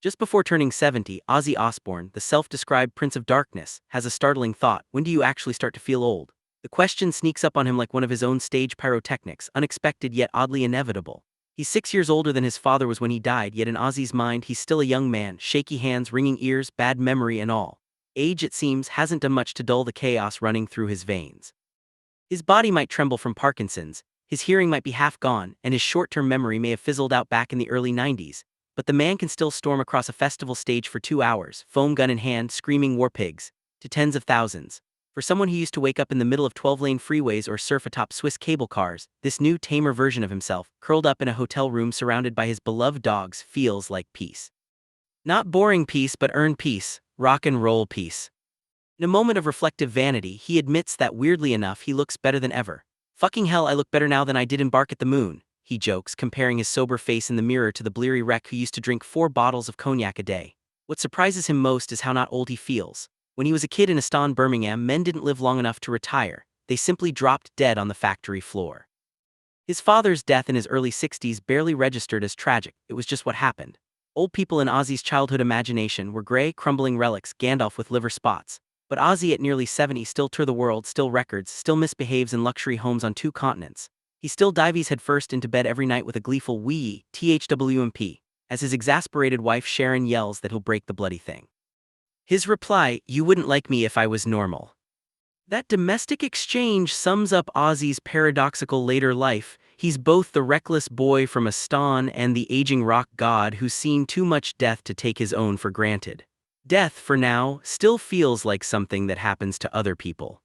Just before turning 70, Ozzy Osbourne, the self-described Prince of Darkness, has a startling thought: when do you actually start to feel old? The question sneaks up on him like one of his own stage pyrotechnics, unexpected yet oddly inevitable. He's 6 years older than his father was when he died, yet in Ozzy's mind he's still a young man, shaky hands, ringing ears, bad memory and all. Age, it seems, hasn't done much to dull the chaos running through his veins. His body might tremble from Parkinson's, his hearing might be half gone, and his short-term memory may have fizzled out back in the early 90s, but the man can still storm across a festival stage for 2 hours, foam gun in hand, screaming war pigs, to tens of thousands. For someone who used to wake up in the middle of 12-lane freeways or surf atop Swiss cable cars, this new, tamer version of himself, curled up in a hotel room surrounded by his beloved dogs, feels like peace. Not boring peace, but earned peace, rock and roll peace. In a moment of reflective vanity, he admits that weirdly enough he looks better than ever. "Fucking hell, I look better now than I did in Bark at the Moon," he jokes, comparing his sober face in the mirror to the bleary wreck who used to drink 4 bottles of cognac a day. What surprises him most is how not old he feels. When he was a kid in Aston, Birmingham, men didn't live long enough to retire. They simply dropped dead on the factory floor. His father's death in his early 60s barely registered as tragic, it was just what happened. Old people in Ozzy's childhood imagination were gray, crumbling relics, Gandalf with liver spots. But Ozzy at nearly 70 still tours the world, still records, still misbehaves in luxury homes on 2 continents. He still dives headfirst into bed every night with a gleeful "wee, THWMP," as his exasperated wife Sharon yells that he'll break the bloody thing. His reply: "You wouldn't like me if I was normal." That domestic exchange sums up Ozzy's paradoxical later life. He's both the reckless boy from Aston and the aging rock god who's seen too much death to take his own for granted. Death, for now, still feels like something that happens to other people.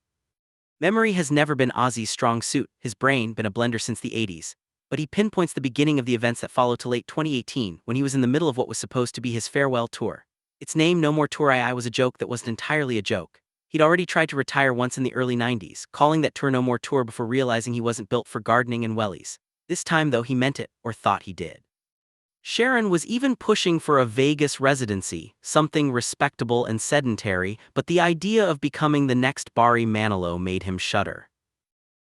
Memory has never been Ozzy's strong suit, his brain been a blender since the 80s. But he pinpoints the beginning of the events that follow to late 2018, when he was in the middle of what was supposed to be his farewell tour. Its name, No More Tour II, was a joke that wasn't entirely a joke. He'd already tried to retire once in the early 90s, calling that tour No More Tour before realizing he wasn't built for gardening and wellies. This time, though, he meant it, or thought he did. Sharon was even pushing for a Vegas residency, something respectable and sedentary, but the idea of becoming the next Barry Manilow made him shudder.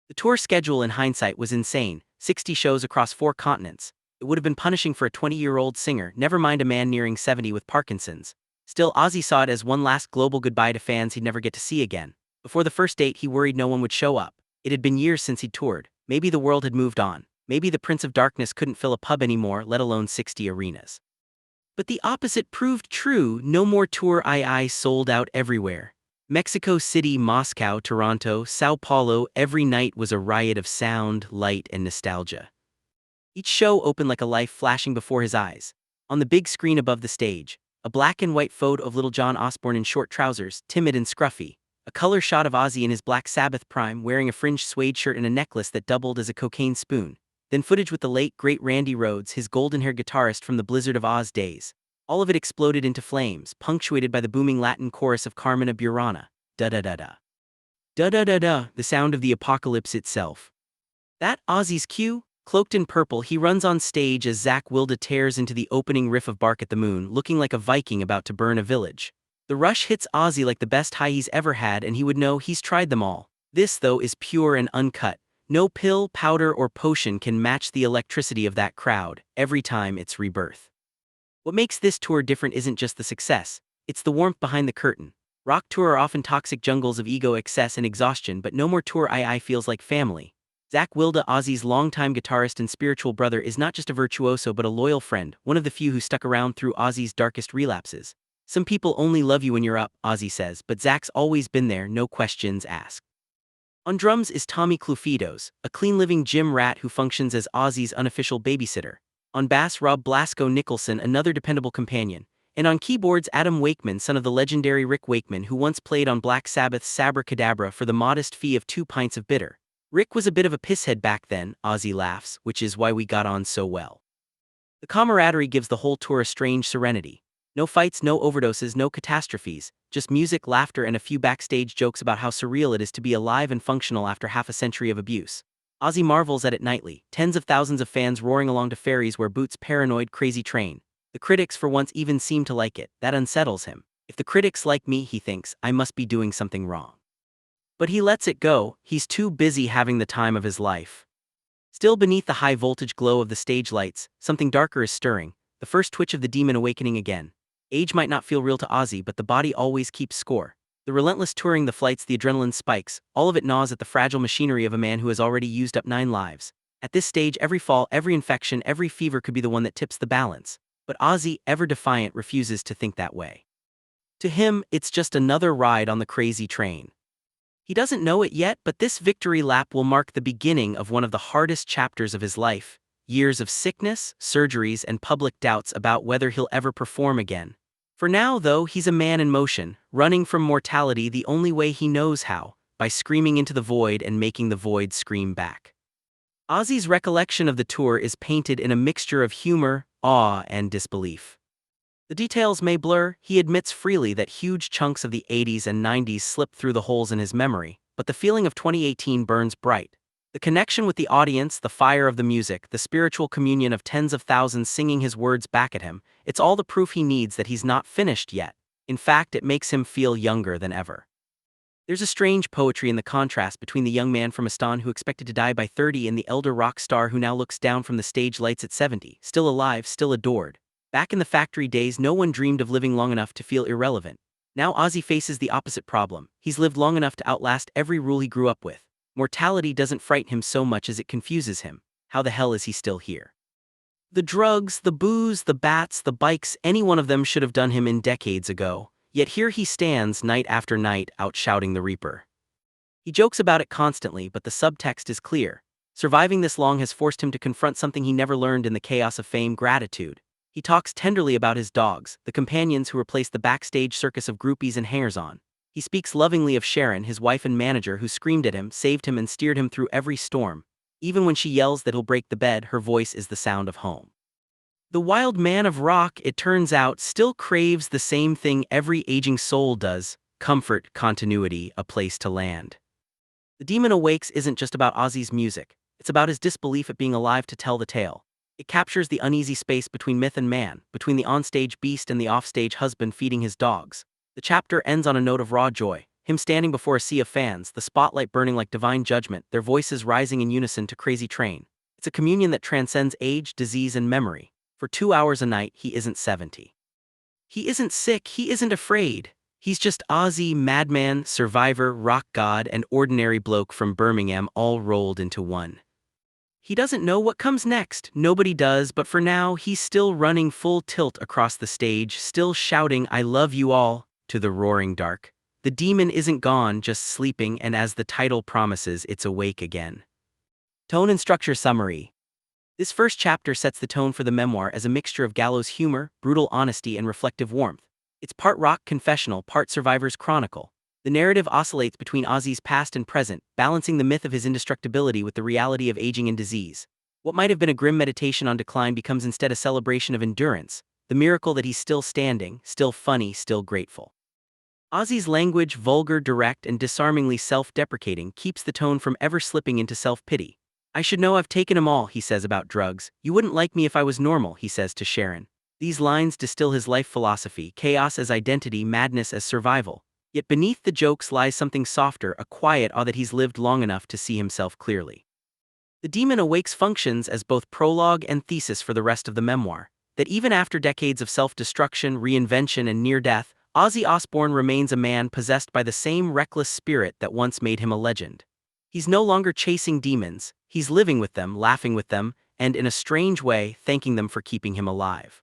The tour schedule in hindsight was insane, 60 shows across 4 continents. It would have been punishing for a 20-year-old singer, never mind a man nearing 70 with Parkinson's. Still, Ozzy saw it as one last global goodbye to fans he'd never get to see again. Before the first date, he worried no one would show up. It had been years since he'd toured. Maybe the world had moved on. Maybe the Prince of Darkness couldn't fill a pub anymore, let alone 60 arenas. But the opposite proved true. No More Tour II sold out everywhere. Mexico City, Moscow, Toronto, Sao Paulo, every night was a riot of sound, light, and nostalgia. Each show opened like a life flashing before his eyes. On the big screen above the stage, a black and white photo of little John Osbourne in short trousers, timid and scruffy. A color shot of Ozzy in his Black Sabbath prime, wearing a fringed suede shirt and a necklace that doubled as a cocaine spoon. Then footage with the late, great Randy Rhoads, his golden-haired guitarist from the Blizzard of Oz days. All of it exploded into flames, punctuated by the booming Latin chorus of Carmina Burana. Da-da-da-da. Da-da-da-da, the sound of the apocalypse itself. That Ozzy's cue? Cloaked in purple, he runs on stage as Zakk Wylde tears into the opening riff of Bark at the Moon, looking like a Viking about to burn a village. The rush hits Ozzy like the best high he's ever had, and he would know he's tried them all. This, though, is pure and uncut. No pill, powder, or potion can match the electricity of that crowd, every time it's rebirth. What makes this tour different isn't just the success, it's the warmth behind the curtain. Rock tour are often toxic jungles of ego, excess, and exhaustion, but No More Tour II feels like family. Zakk Wylde, Ozzy's longtime guitarist and spiritual brother, is not just a virtuoso but a loyal friend, one of the few who stuck around through Ozzy's darkest relapses. "Some people only love you when you're up," Ozzy says, but Zack's always been there, no questions asked. On drums is Tommy Clufidos, a clean-living gym rat who functions as Ozzy's unofficial babysitter. On bass, Rob Blasco Nicholson, another dependable companion. And on keyboards, Adam Wakeman, son of the legendary Rick Wakeman, who once played on Black Sabbath's Sabra Cadabra for the modest fee of 2 pints of bitter. "Rick was a bit of a pisshead back then," Ozzy laughs, "which is why we got on so well." The camaraderie gives the whole tour a strange serenity. No fights, no overdoses, no catastrophes, just music, laughter, and a few backstage jokes about how surreal it is to be alive and functional after half a century of abuse. Ozzy marvels at it nightly, tens of thousands of fans roaring along to Fairies Wear Boots' paranoid, crazy train. The critics for once even seem to like it. That unsettles him. If the critics like me, he thinks, I must be doing something wrong. But he lets it go. He's too busy having the time of his life. Still, beneath the high-voltage glow of the stage lights, something darker is stirring, the first twitch of the demon awakening again. Age might not feel real to Ozzy, but the body always keeps score. The relentless touring, the flights, the adrenaline spikes, all of it gnaws at the fragile machinery of a man who has already used up 9 lives. At this stage, every fall, every infection, every fever could be the one that tips the balance. But Ozzy, ever defiant, refuses to think that way. To him, it's just another ride on the crazy train. He doesn't know it yet, but this victory lap will mark the beginning of one of the hardest chapters of his life. Years of sickness, surgeries, and public doubts about whether he'll ever perform again. For now, though, he's a man in motion, running from mortality the only way he knows how, by screaming into the void and making the void scream back. Ozzy's recollection of the tour is painted in a mixture of humor, awe, and disbelief. The details may blur. He admits freely that huge chunks of the 80s and 90s slip through the holes in his memory, but the feeling of 2018 burns bright. The connection with the audience, the fire of the music, the spiritual communion of tens of thousands singing his words back at him, it's all the proof he needs that he's not finished yet. In fact, it makes him feel younger than ever. There's a strange poetry in the contrast between the young man from Osbourne who expected to die by 30 and the elder rock star who now looks down from the stage lights at 70, still alive, still adored. Back in the factory days, no one dreamed of living long enough to feel irrelevant. Now Ozzy faces the opposite problem. He's lived long enough to outlast every rule he grew up with. Mortality doesn't frighten him so much as it confuses him. How the hell is he still here? The drugs, the booze, the bats, the bikes, any one of them should have done him in decades ago. Yet here he stands night after night out shouting the Reaper. He jokes about it constantly, but the subtext is clear. Surviving this long has forced him to confront something he never learned in the chaos of fame: gratitude. He talks tenderly about his dogs, the companions who replaced the backstage circus of groupies and hangers-on. He speaks lovingly of Sharon, his wife and manager, who screamed at him, saved him, and steered him through every storm. Even when she yells that he'll break the bed, her voice is the sound of home. The wild man of rock, it turns out, still craves the same thing every aging soul does: comfort, continuity, a place to land. The Demon Awakes isn't just about Ozzy's music, it's about his disbelief at being alive to tell the tale. It captures the uneasy space between myth and man, between the onstage beast and the offstage husband feeding his dogs. The chapter ends on a note of raw joy, him standing before a sea of fans, the spotlight burning like divine judgment, their voices rising in unison to Crazy Train. It's a communion that transcends age, disease, and memory. For 2 hours a night, he isn't 70. He isn't sick, he isn't afraid. He's just Ozzy, madman, survivor, rock god, and ordinary bloke from Birmingham all rolled into one. He doesn't know what comes next, nobody does, but for now, he's still running full tilt across the stage, still shouting, "I love you all," to the roaring dark. The demon isn't gone, just sleeping, and as the title promises, it's awake again. Tone and structure summary. This first chapter sets the tone for the memoir as a mixture of gallows humor, brutal honesty, and reflective warmth. It's part rock confessional, part survivor's chronicle. The narrative oscillates between Ozzy's past and present, balancing the myth of his indestructibility with the reality of aging and disease. What might have been a grim meditation on decline becomes instead a celebration of endurance, the miracle that he's still standing, still funny, still grateful. Ozzy's language, vulgar, direct, and disarmingly self-deprecating, keeps the tone from ever slipping into self-pity. "I should know I've taken 'em all," he says about drugs. "You wouldn't like me if I was normal," he says to Sharon. These lines distill his life philosophy: chaos as identity, madness as survival. Yet beneath the jokes lies something softer, a quiet awe that he's lived long enough to see himself clearly. The Demon Awakes functions as both prologue and thesis for the rest of the memoir, that even after decades of self-destruction, reinvention, and near-death, Ozzy Osbourne remains a man possessed by the same reckless spirit that once made him a legend. He's no longer chasing demons, he's living with them, laughing with them, and in a strange way, thanking them for keeping him alive.